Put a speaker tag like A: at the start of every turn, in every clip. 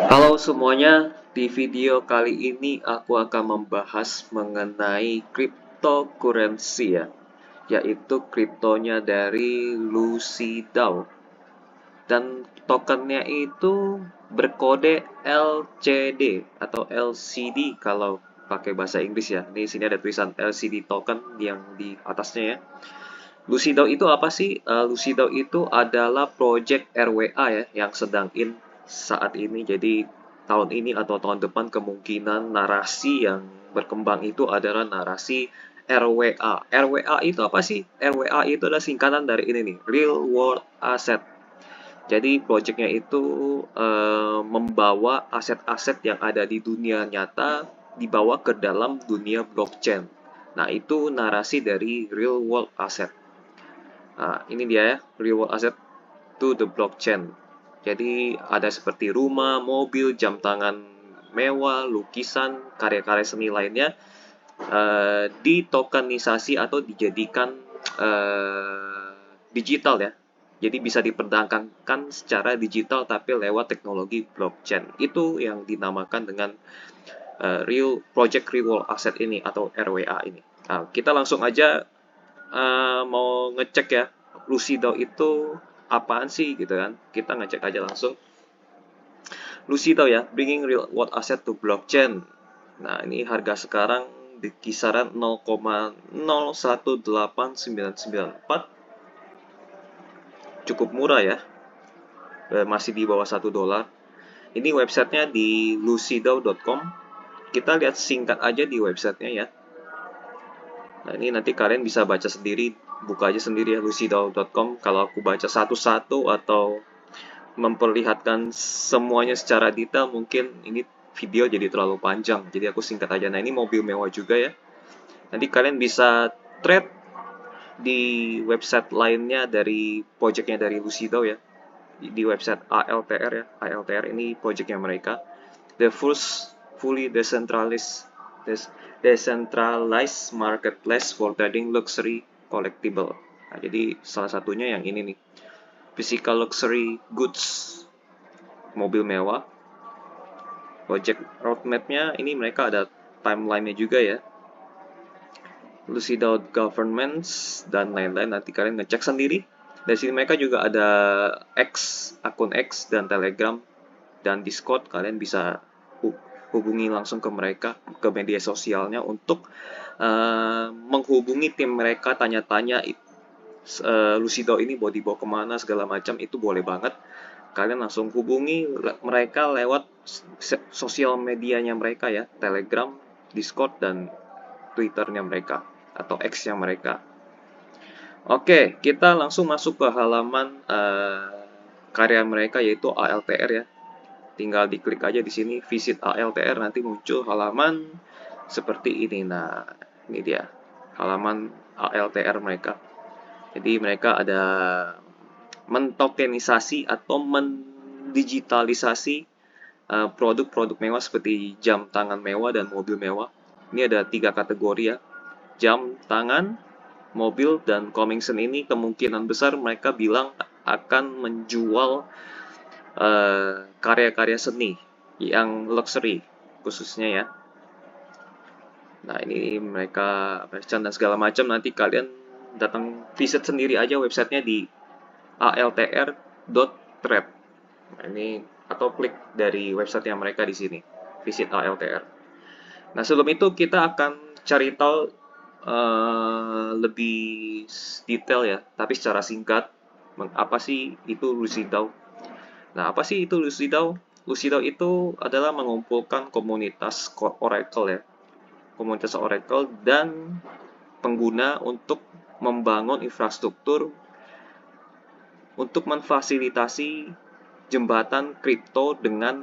A: Halo semuanya, di video kali ini aku akan membahas mengenai cryptocurrency ya, yaitu kriptonya dari Lucy DAO. Dan tokennya itu berkode LCD atau LCD kalau pakai bahasa Inggris ya. Di sini ada tulisan LCD token yang di atasnya ya. Lucy DAO itu apa sih? Lucy DAO itu adalah project RWA ya yang sedang in saat ini. Jadi tahun ini atau tahun depan kemungkinan narasi yang berkembang itu adalah narasi RWA. RWA itu apa sih? RWA itu adalah singkatan dari ini nih, Real World Asset. Jadi projectnya itu membawa aset-aset yang ada di dunia nyata dibawa ke dalam dunia blockchain. Nah, itu narasi dari Real World Asset. Nah, ini dia ya, real world asset to the blockchain. Jadi ada seperti rumah, mobil, jam tangan mewah, lukisan, karya-karya seni lainnya ditokenisasi atau dijadikan digital ya. Jadi bisa diperdagangkan secara digital tapi lewat teknologi blockchain. Itu yang dinamakan dengan real project real world asset ini atau RWA ini. Nah, kita langsung aja mau ngecek ya, Lucido itu apaan sih gitu kan. Kita ngecek aja langsung. Lucido ya, bringing real world asset to blockchain. Nah, ini harga sekarang di kisaran 0,018994. Cukup murah ya, masih di bawah $1. Ini websitenya di lucido.com. Kita lihat singkat aja di websitenya ya. Nah, ini nanti kalian bisa baca sendiri, buka aja sendiri ya lucidao.com. Kalau aku baca satu-satu atau memperlihatkan semuanya secara detail, mungkin ini video jadi terlalu panjang. Jadi aku singkat aja. Nah, ini mobil mewah juga ya. Nanti kalian bisa trade di website lainnya dari projectnya dari Lucido ya. Di website ALTR ya. ALTR ini projectnya mereka. The first fully decentralized marketplace for trading luxury collectible. Nah, jadi salah satunya yang ini nih, physical luxury goods, mobil mewah. Project roadmapnya ini mereka ada timelinenya juga ya, Lucidao Governments dan lain-lain. Nanti kalian ngecek sendiri. Dari sini mereka juga ada X, akun X dan Telegram dan Discord. Kalian bisa hubungi langsung ke mereka, ke media sosialnya untuk menghubungi tim mereka, tanya-tanya Lucido ini mau dibawa kemana segala macam, itu boleh banget. Kalian langsung hubungi mereka lewat sosial medianya mereka ya, Telegram, Discord, dan Twitternya mereka atau X-nya mereka. Oke, kita langsung masuk ke halaman karya mereka yaitu ALTR ya. Tinggal diklik aja di sini, visit ALTR, nanti muncul halaman seperti ini. Nah, ini dia halaman ALTR mereka. Jadi mereka ada mentokenisasi atau mendigitalisasi produk-produk mewah seperti jam tangan mewah dan mobil mewah. Ini ada 3 kategori ya. Jam tangan, mobil, dan coming soon ini kemungkinan besar mereka bilang akan menjual karya-karya seni yang luxury khususnya ya. Nah, ini mereka merchant dan segala macam. Nanti kalian datang visit sendiri aja websitenya di altr.trade. Nah, ini atau klik dari website yang mereka di sini. Visit ALTR. Nah, sebelum itu kita akan cari tahu lebih detail ya, tapi secara singkat, apa sih itu Lucidao? Nah, apa sih itu Lucidao? Lucidao itu adalah mengumpulkan komunitas Oracle ya, komunitas Oracle dan pengguna untuk membangun infrastruktur untuk memfasilitasi jembatan kripto dengan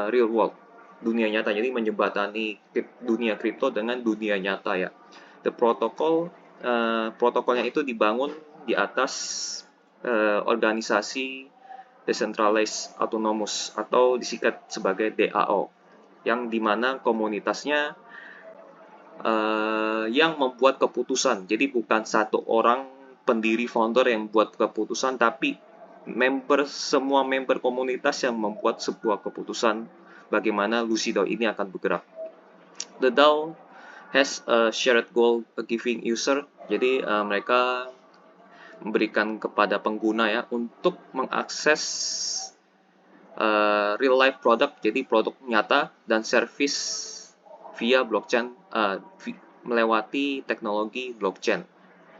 A: real world, dunia nyata. Jadi menjembatani dunia kripto dengan dunia nyata ya. The protocol protokolnya itu dibangun di atas organisasi decentralized autonomous atau disingkat sebagai DAO, yang dimana komunitasnya yang membuat keputusan. Jadi bukan satu orang pendiri founder yang buat keputusan, tapi semua member komunitas yang membuat sebuah keputusan bagaimana Lucidao ini akan bergerak. The DAO has a shared goal giving user. Jadi mereka memberikan kepada pengguna ya untuk mengakses real life product, jadi produk nyata dan service via blockchain, melewati teknologi blockchain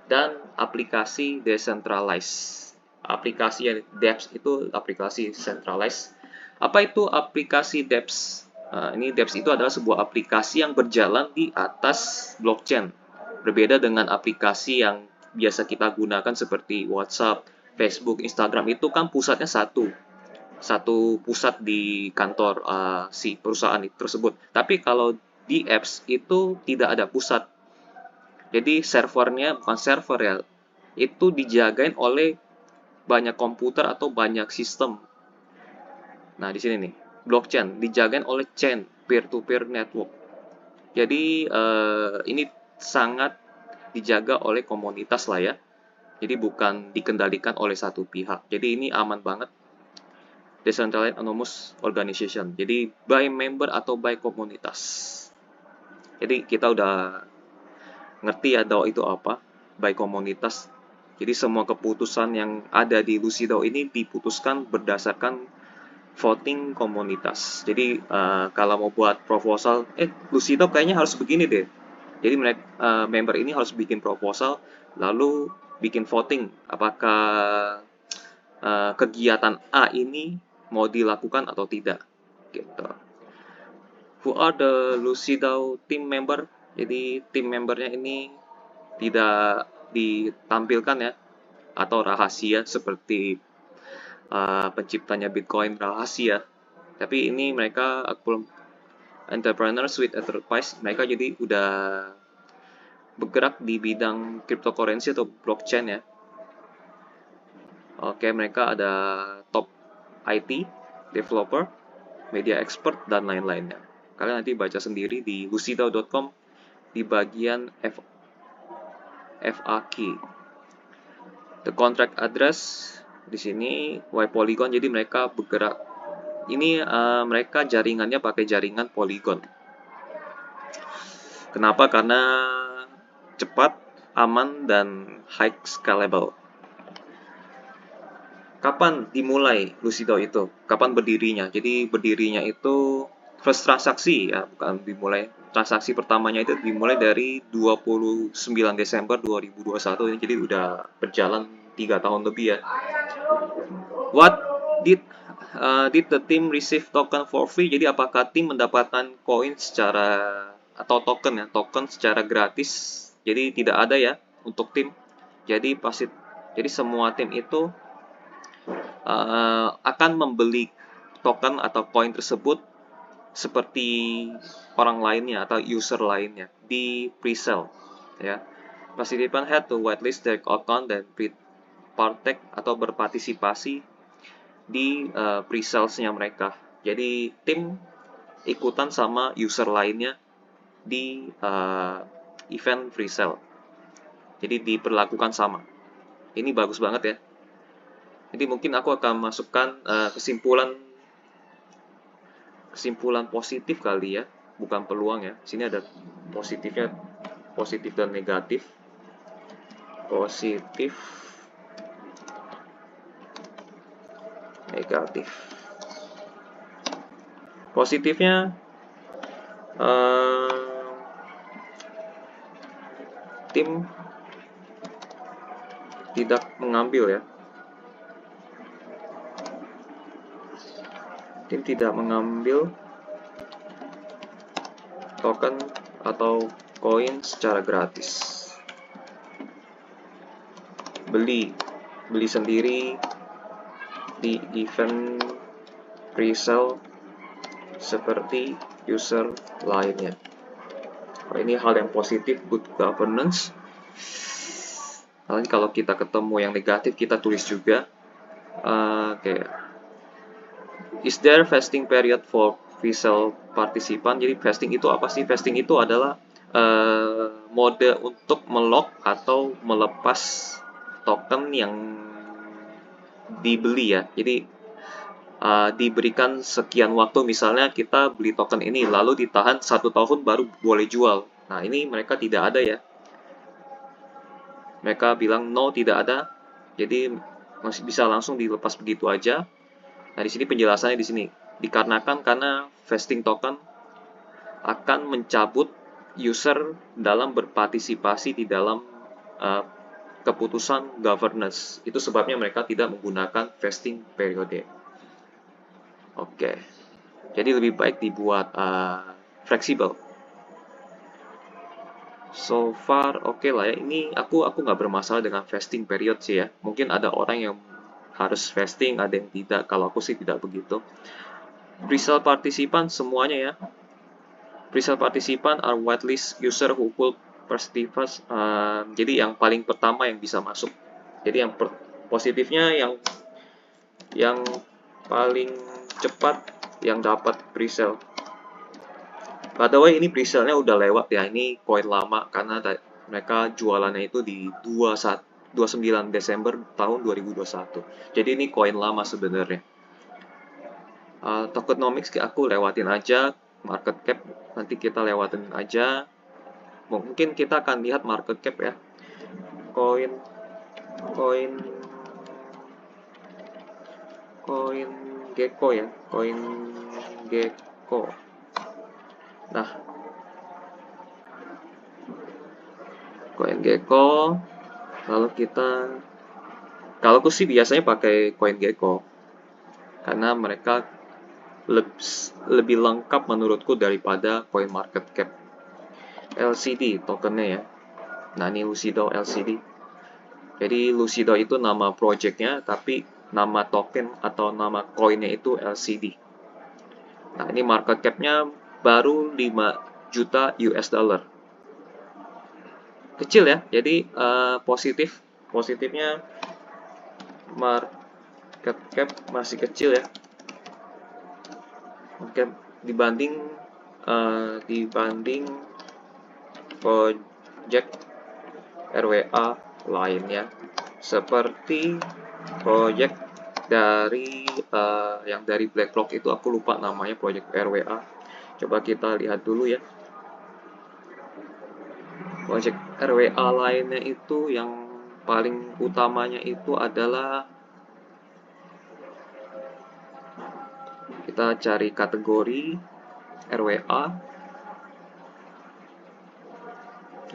A: dan aplikasi decentralized. Aplikasi dApps itu aplikasi centralized. Apa itu aplikasi dApps? Ini dApps itu adalah sebuah aplikasi yang berjalan di atas blockchain. Berbeda dengan aplikasi yang biasa kita gunakan seperti WhatsApp, Facebook, Instagram, itu kan pusatnya satu pusat di kantor si perusahaan tersebut. Tapi kalau di apps itu tidak ada pusat. Jadi servernya bukan server ya, itu dijagain oleh banyak komputer atau banyak sistem. Nah, di sini nih, blockchain dijagain oleh chain, peer-to-peer network. Jadi ini sangat dijaga oleh komunitas lah ya. Jadi bukan dikendalikan oleh satu pihak. Jadi ini aman banget. Decentralized Anonymous Organization. Jadi by member atau by komunitas. Jadi kita udah ngerti ya DAO itu apa, by komunitas. Jadi semua keputusan yang ada di Lucidao ini diputuskan berdasarkan voting komunitas. Jadi kalau mau buat proposal, Lucidao kayaknya harus begini deh. Jadi mereka member ini harus bikin proposal, lalu bikin voting apakah kegiatan A ini mau dilakukan atau tidak. Gitu. Who are the Lucidao team member? Jadi tim membernya ini tidak ditampilkan ya, atau rahasia seperti penciptanya Bitcoin rahasia. Tapi ini mereka entrepreneurs with enterprise, mereka jadi udah bergerak di bidang cryptocurrency atau blockchain ya. Oke, mereka ada top IT, developer, media expert, dan lain-lainnya. Kalian nanti baca sendiri di lucidao.com di bagian FAQ. The contract address di sini Y Polygon, jadi mereka bergerak. Ini mereka jaringannya pakai jaringan Polygon. Kenapa? Karena cepat, aman, dan high scalable. Kapan dimulai Lucidao itu? Kapan berdirinya? Jadi berdirinya itu first transaksi ya, bukan dimulai. Transaksi pertamanya itu dimulai dari 29 Desember 2021. Jadi udah berjalan 3 tahun lebih ya. What did the team receive token for free? Jadi apakah tim mendapatkan koin secara atau token secara gratis? Jadi tidak ada ya untuk tim. Jadi semua tim itu akan membeli token atau koin tersebut seperti orang lainnya atau user lainnya di pre-sale ya. Participant had to whitelist their account dan partake atau berpartisipasi di pre-sales-nya mereka. Jadi tim ikutan sama user lainnya di event pre-sale. Jadi diperlakukan sama. Ini bagus banget ya. Jadi mungkin aku akan masukkan kesimpulan positif kali ya, bukan peluang ya. Sini ada positifnya, positif dan negatif. Positif, negatif. Positifnya tim tidak mengambil ya. Tim tidak mengambil token atau koin secara gratis. Beli sendiri di event pre-sale seperti user lainnya. Ini hal yang positif, good governance. Nanti kalau kita ketemu yang negatif kita tulis juga. Is there vesting period for pre-sale participant? Jadi vesting itu apa sih? Vesting itu adalah mode untuk melock atau melepas token yang dibeli ya. Jadi diberikan sekian waktu, misalnya kita beli token ini lalu ditahan 1 tahun baru boleh jual. Nah, ini mereka tidak ada ya. Mereka bilang no, tidak ada. Jadi masih bisa langsung dilepas begitu aja. Nah, di sini penjelasannya di sini. Dikarenakan karena vesting token akan mencabut user dalam berpartisipasi di dalam uh, keputusan governance. Itu sebabnya mereka tidak menggunakan vesting periode. Oke. Jadi lebih baik dibuat fleksibel. So far oke lah ya. Ini aku nggak bermasalah dengan vesting period sih ya. Mungkin ada orang yang harus vesting, ada yang tidak. Kalau aku sih tidak begitu. Presale partisipan semuanya ya. Presale partisipan are whitelist user who could participate. Jadi yang paling pertama yang bisa masuk. Jadi yang positifnya yang paling cepat yang dapat presale. By the way, ini presale-nya udah lewat ya. Ini koin lama karena mereka jualannya itu di 29 Desember tahun 2021. Jadi ini koin lama sebenarnya. Tokenomics aku lewatin aja. Market cap nanti kita lewatin aja. Mungkin kita akan lihat market cap ya. Koin Gecko ya. Koin Gecko. Nah, koin Gecko, lalu kalau aku sih biasanya pakai koin Gecko karena mereka lebih lengkap menurutku daripada coin market cap. LCD tokennya ya. Nah, ini Lucido LCD. Jadi Lucido itu nama projectnya, tapi nama token atau nama koinnya itu LCD. Nah, ini market capnya baru 5 juta US dollar. Kecil ya, jadi positifnya market cap masih kecil ya. Oke, dibanding project RWA lainnya, seperti project dari yang dari BlackRock itu, aku lupa namanya, project RWA. Coba kita lihat dulu ya. Project RWA lainnya itu yang paling utamanya itu adalah, kita cari kategori RWA.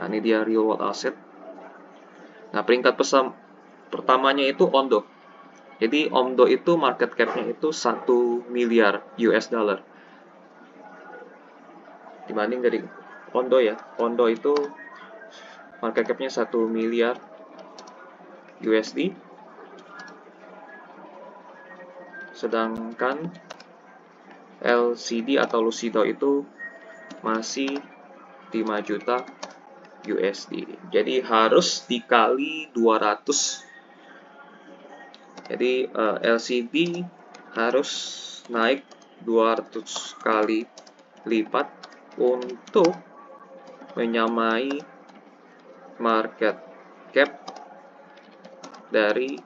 A: Nah, ini dia real world asset. Nah, peringkat pertamanya itu Ondo. Jadi Ondo itu market cap-nya itu 1 miliar US dollar. Dibanding dari Ondo ya. Ondo itu market cap-nya 1 miliar USD. Sedangkan LCD atau Lucido itu masih 5 juta USD. Jadi harus dikali 200. Jadi LCD harus naik 200 kali lipat untuk menyamai market cap dari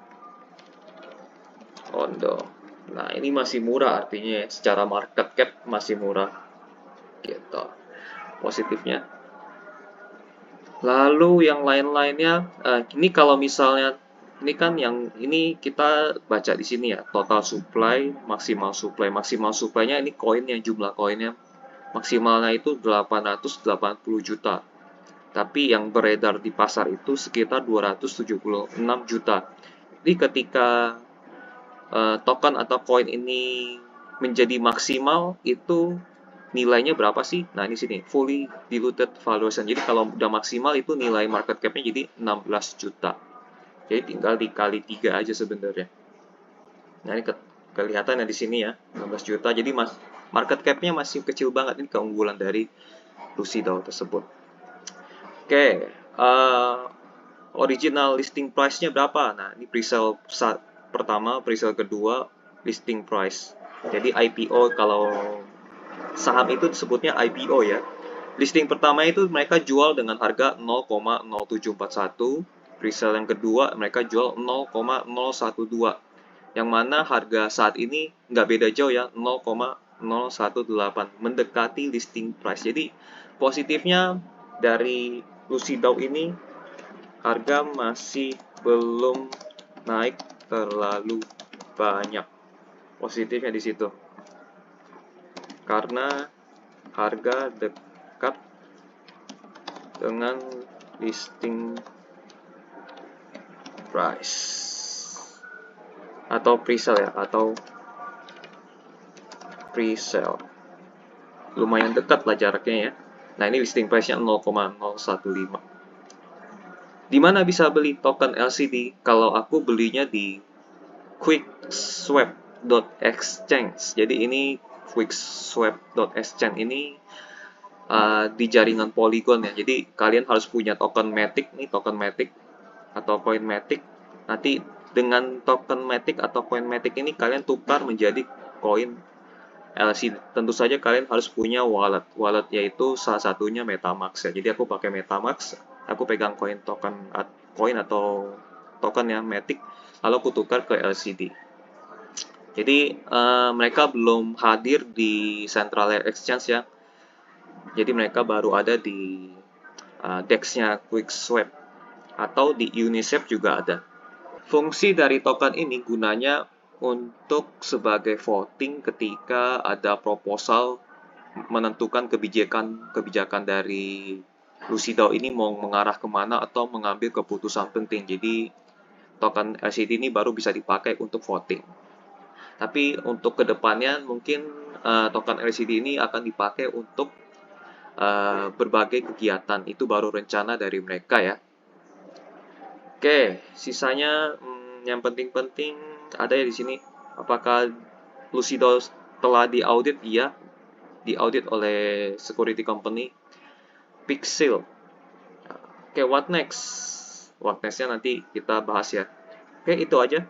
A: Ondo. Nah, ini masih murah, artinya secara market cap masih murah gitu. Positifnya. Lalu yang lain-lainnya, ini kalau misalnya ini kan yang ini kita baca di sini ya, total supply, maksimal supply. Maksimal supply-nya ini koinnya, jumlah koinnya maksimalnya itu 880 juta. Tapi yang beredar di pasar itu sekitar 276 juta. Jadi ketika token atau koin ini menjadi maksimal, itu nilainya berapa sih? Nah, ini sini, fully diluted valuation. Jadi kalau udah maksimal itu nilai market cap-nya jadi 16 juta. Jadi tinggal dikali 3 aja sebenarnya. Nah, ini kelihatan ya di sini ya, 16 juta. Jadi market cap-nya masih kecil banget. Ini keunggulan dari Lucido tersebut. Oke, original listing price-nya berapa? Nah, ini presale pertama, presale kedua, listing price. Jadi IPO, kalau saham itu disebutnya IPO ya. Listing pertama itu mereka jual dengan harga 0,0741. Presale yang kedua mereka jual 0,012. yang mana harga saat ini nggak beda jauh ya, 0,018, mendekati listing price. Jadi positifnya dari Lucidao ini, harga masih belum naik terlalu banyak. Positifnya di situ, karena harga dekat dengan listing price atau pre-sale ya, atau pre-sale lumayan dekat lah jaraknya ya. Nah, ini listing price-nya 0,015. Di mana bisa beli token LCD? Kalau aku belinya di quickswap.exchange. Jadi ini quickswap.exchange ini di jaringan Polygon ya. Jadi kalian harus punya token Matic nih, token Matic atau koin Matic. Nanti dengan token Matic atau koin Matic ini kalian tukar menjadi koin LCD. Tentu saja kalian harus punya wallet. Wallet yaitu salah satunya MetaMask ya. Jadi aku pakai MetaMask, aku pegang koin atau token ya Matic, lalu aku tukar ke LCD. Jadi mereka belum hadir di Central Exchange ya. Jadi mereka baru ada di DEX-nya QuickSwap, atau di Uniswap juga ada. Fungsi dari token ini gunanya untuk sebagai voting ketika ada proposal menentukan kebijakan dari Lucidao ini mau mengarah kemana atau mengambil keputusan penting. Jadi token LCD ini baru bisa dipakai untuk voting. Tapi untuk kedepannya mungkin token LCD ini akan dipakai untuk berbagai kegiatan. Itu baru rencana dari mereka ya. Oke, sisanya yang penting-penting ada ya di sini. Apakah Lucidao telah diaudit? Iya, diaudit oleh security company Pixel. Oke, what next? What next-nya nanti kita bahas ya. Oke, itu aja.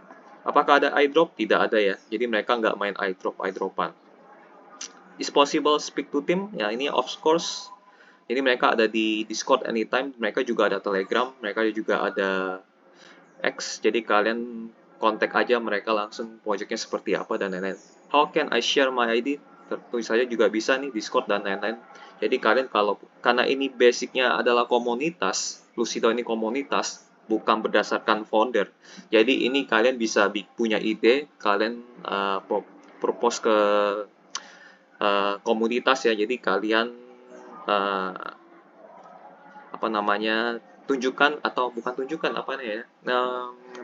A: Apakah ada iDrop? Tidak ada ya. Jadi mereka nggak main iDropan. Is possible speak to team? Ya, ini of course. Jadi mereka ada di Discord anytime. Mereka juga ada Telegram. Mereka juga ada X. Jadi kalian kontak aja mereka langsung projectnya seperti apa dan lain-lain. How can I share my ID? Tentu saja juga bisa nih Discord dan lain-lain. Jadi kalian karena ini basicnya adalah komunitas, Lucidao ini komunitas, bukan berdasarkan founder. Jadi ini kalian bisa punya ide, kalian propose ke komunitas ya. Jadi kalian tunjukkan atau bukan tunjukkan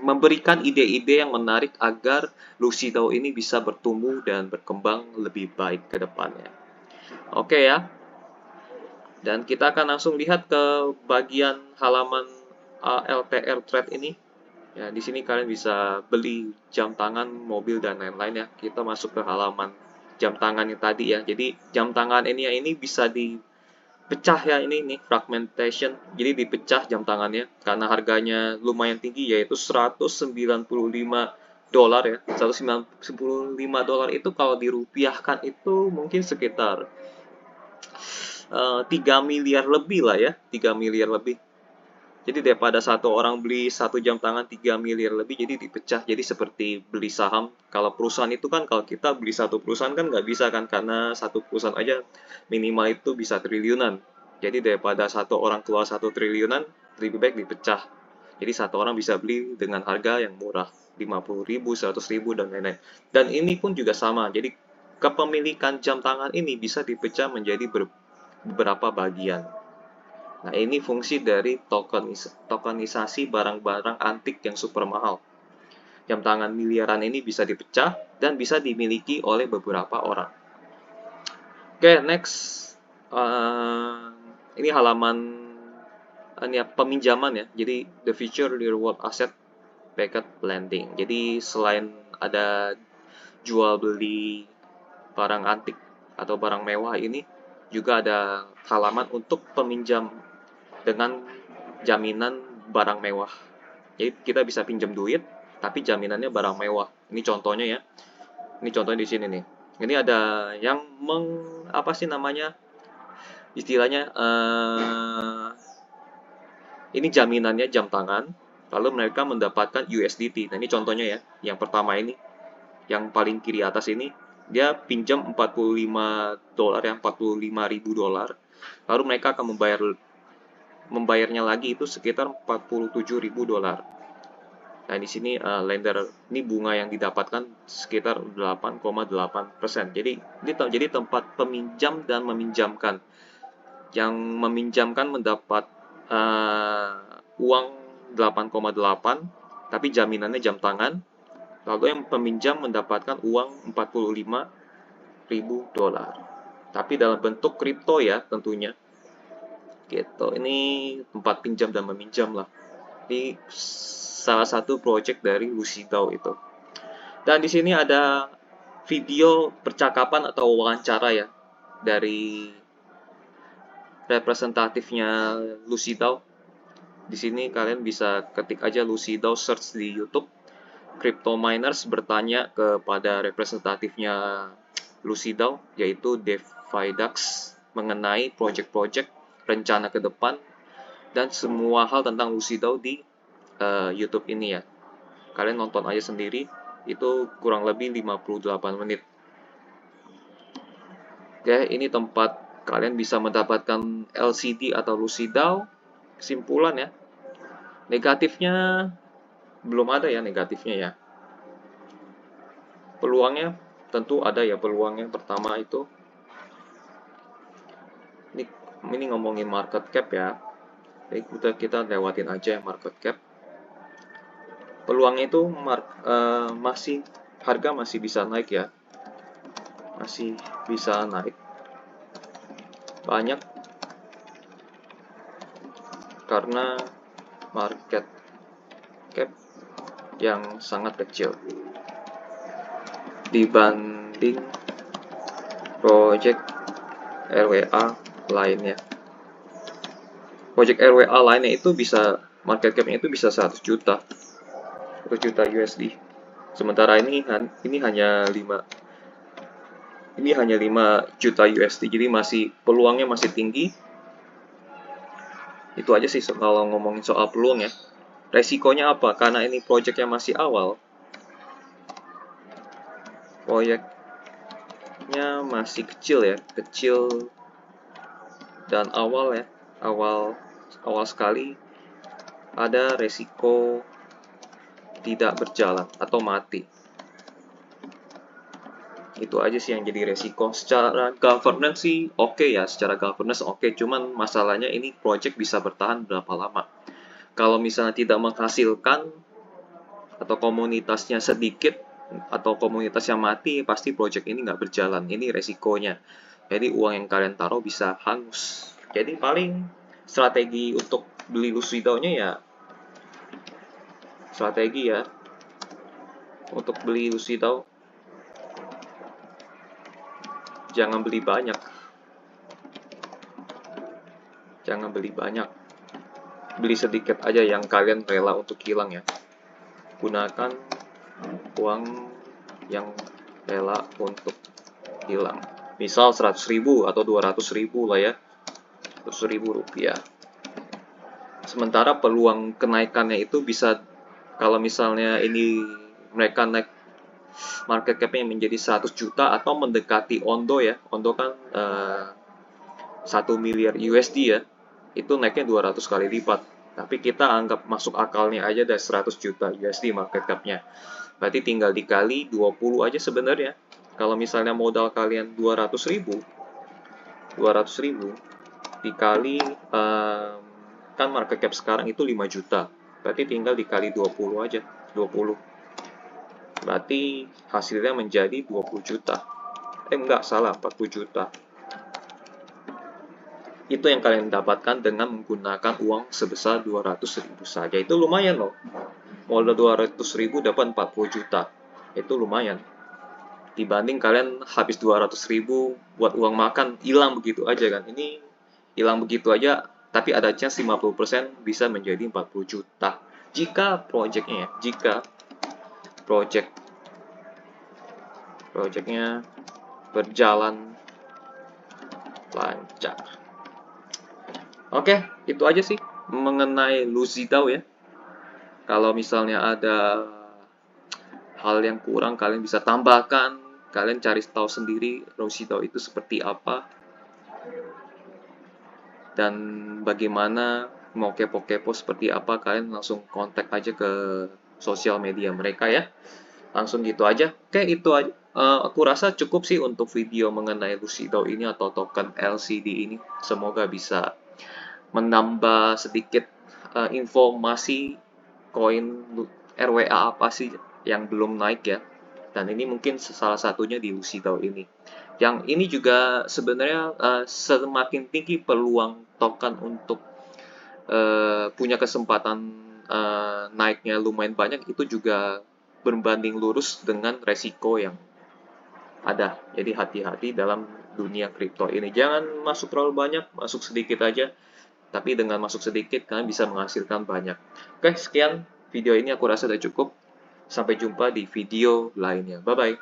A: memberikan ide-ide yang menarik agar Lucidao ini bisa bertumbuh dan berkembang lebih baik ke depannya. Oke ya. Dan kita akan langsung lihat ke bagian halaman LTR Trade ini. Ya, di sini kalian bisa beli jam tangan, mobil dan lain-lain ya. Kita masuk ke halaman jam tangan yang tadi ya. Jadi jam tangan ini bisa dipecah ya, ini fragmentation. Jadi dipecah jam tangannya karena harganya lumayan tinggi, yaitu $195 ya. $195 itu kalau dirupiahkan itu mungkin sekitar 3 miliar lebih lah ya, 3 miliar lebih. Jadi daripada satu orang beli satu jam tangan 3 miliar lebih, jadi dipecah. Jadi seperti beli saham. Kalau perusahaan itu kan, kalau kita beli satu perusahaan kan nggak bisa kan, karena satu perusahaan aja minimal itu bisa triliunan. Jadi daripada satu orang keluar 1 triliunan, lebih baik dipecah. Jadi satu orang bisa beli dengan harga yang murah, 50.000, 100.000 dan lain-lain. Dan ini pun juga sama. Jadi kepemilikan jam tangan ini bisa dipecah menjadi beberapa bagian. Nah, ini fungsi dari tokenisasi barang-barang antik yang super mahal. Jam tangan miliaran ini bisa dipecah dan bisa dimiliki oleh beberapa orang. Oke, next. Ini halaman peminjaman ya. Jadi, the future reward asset packet lending. Jadi, selain ada jual beli barang antik atau barang mewah ini, juga ada halaman untuk peminjam dengan jaminan barang mewah. Jadi kita bisa pinjam duit, tapi jaminannya barang mewah. Ini contohnya ya. Ini contohnya di sini nih. Ini ada yang istilahnya ini jaminannya jam tangan, lalu mereka mendapatkan USDT. Nah, ini contohnya ya. Yang pertama ini yang paling kiri atas ini, dia pinjam $45 ya, $45.000. Lalu mereka akan membayarnya lagi itu sekitar $47.000. Nah, di sini lender ini bunga yang didapatkan sekitar 8,8%. Jadi jadi tempat peminjam dan meminjamkan. Yang meminjamkan mendapat uang 8,8, tapi jaminannya jam tangan. Lalu yang peminjam mendapatkan uang $45.000. Tapi dalam bentuk kripto ya tentunya. Gitu. Ini tempat pinjam dan meminjam lah. Ini salah satu project dari Lucidao itu. Dan di sini ada video percakapan atau wawancara ya dari representatifnya Lucidao. Di sini kalian bisa ketik aja Lucidao, search di YouTube. Crypto miners bertanya kepada representatifnya Lucidao, yaitu Dave Vidax, mengenai project-project rencana ke depan dan semua hal tentang Lucidao di YouTube ini ya. Kalian nonton aja sendiri, itu kurang lebih 58 menit. Oke, ini tempat kalian bisa mendapatkan LCD atau Lucidao. Kesimpulan ya, negatifnya belum ada ya, negatifnya ya. Peluangnya tentu ada ya, peluangnya pertama itu ini ngomongin market cap ya. Jadi kita lewatin aja market cap. Peluangnya itu masih harga masih bisa naik ya. Masih bisa naik. Banyak karena market cap yang sangat kecil dibanding project RWA lainnya. Project RWA lainnya itu bisa market cap-nya itu bisa 100 juta. 1 juta USD. Sementara ini hanya 5 juta USD. Jadi peluangnya masih tinggi. Itu aja sih kalau ngomongin soal peluang ya. Resikonya apa? Karena ini projectnya masih awal. Proyeknya masih kecil ya, kecil dan awal ya, awal sekali ada resiko tidak berjalan atau mati. Itu aja sih yang jadi resiko. Secara governance sih oke ya, secara governance oke, cuman masalahnya ini project bisa bertahan berapa lama. Kalau misalnya tidak menghasilkan atau komunitasnya sedikit atau komunitasnya mati, pasti project ini nggak berjalan. Ini resikonya. Jadi uang yang kalian taruh bisa hangus. Jadi paling strategi untuk beli Lucidao-nya ya, strategi ya untuk beli Lucidao, jangan beli banyak. Jangan beli banyak. Beli sedikit aja yang kalian rela untuk hilang ya. Gunakan uang yang rela untuk hilang. Misal 100.000 atau 200.000 lah ya. 100.000 rupiah. Sementara peluang kenaikannya itu bisa, kalau misalnya ini mereka naik market cap-nya menjadi 100 juta atau mendekati Ondo ya. Ondo kan 1 miliar USD ya. Itu naiknya 200 kali lipat. Tapi kita anggap masuk akalnya aja dari 100 juta USD market cap-nya. Berarti tinggal dikali 20 aja sebenarnya. Kalau misalnya modal kalian 200.000 dikali kan market cap sekarang itu 5 juta. Berarti tinggal dikali 20 aja. 20. Berarti hasilnya menjadi 20 juta. Enggak, salah, 40 juta. Itu yang kalian dapatkan dengan menggunakan uang sebesar 200.000 saja. Itu lumayan loh. Modal 200.000 dapat 40 juta. Itu lumayan. Dibanding kalian habis 200.000 buat uang makan, hilang begitu aja kan. Ini hilang begitu aja, tapi ada chance 50% bisa menjadi 40 juta. Jika projectnya berjalan lancar. Oke, itu aja sih mengenai Lucidao ya. Kalau misalnya ada hal yang kurang kalian bisa tambahkan, kalian cari tahu sendiri Rusito itu seperti apa, dan bagaimana mau kepo-kepo seperti apa, kalian langsung kontak aja ke sosial media mereka ya. Langsung gitu aja. Oke, itu aja. Aku rasa cukup sih untuk video mengenai Lucido ini atau token LCD ini. Semoga bisa menambah sedikit informasi koin RWA apa sih yang belum naik ya. Dan ini mungkin salah satunya di Lucido ini. Yang ini juga sebenarnya semakin tinggi peluang token untuk punya kesempatan naiknya lumayan banyak, itu juga berbanding lurus dengan resiko yang ada. Jadi hati-hati dalam dunia kripto ini. Jangan masuk terlalu banyak, masuk sedikit aja. Tapi dengan masuk sedikit, kalian bisa menghasilkan banyak. Oke, sekian video ini aku rasa sudah cukup. Sampai jumpa di video lainnya. Bye-bye.